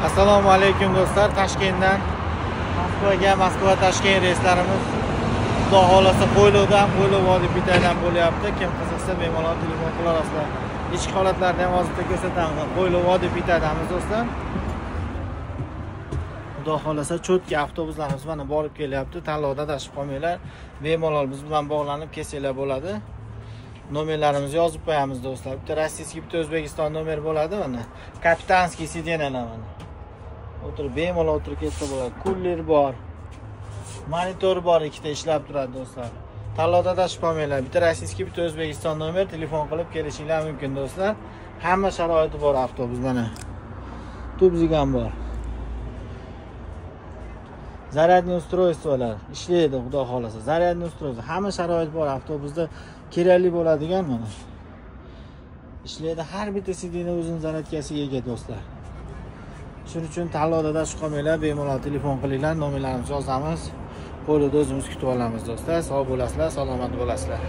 Assalomu alaykum do'stlar. Toshkentdan Moskva Toshkent reyslarimiz xudo xolasa Qo'ylovdan, Qo'ylov vodiy bitaydan bo'lyapti. Kim qiziqsa bemalol telefon qilarasizlar. Ichki holatlarni ham hozirda ko'rsatamiz. Qo'ylov vodiy bitadamiz do'stlar. Xudo xolasa cho'tki avtobuslarimiz mana borib kelyapti. Tanlovda adashib qolmanglar. Bemalol biz bilan bog'lanib kelsanglar bo'ladi. Nomerlarimizni yozib qo'yamiz do'stlar. Bitta rossiyskiy, bitta O'zbekiston nomer bo'ladi mana. Kapitanskiy sidenalar mana. O'tirib bemalol o'tirib ketsa bo'ladi. Kuller bor. Monitor bor, ikkita ishlab turadi do'stlar. Tanlovda adashib qolmanglar. Bitta rossiyskiy, bitta O'zbekiston nomer, telefon qilib kelishinglar mumkin do'stlar. Hamma sharoiti bor avtobus mana. Tubzigan bor. Zaryadniy устройстволар ishlaydi, xudo xolasa. Zaryadniy устройство, hamma sharoit bor avtobusda, kerakli bo'ladigan mana. Ishlaydi, har bitta sidina o'zining zaryadkasiga ega do'stlar. Shuning uchun tanlovda adashib qolmanglar, bemalol telefon qilinglar, nomerlarimizni yozamiz. Qo'lida o'zimiz kutib olamiz do'stlar. Sog' bo'lasizlar, salomat bo'lasizlar.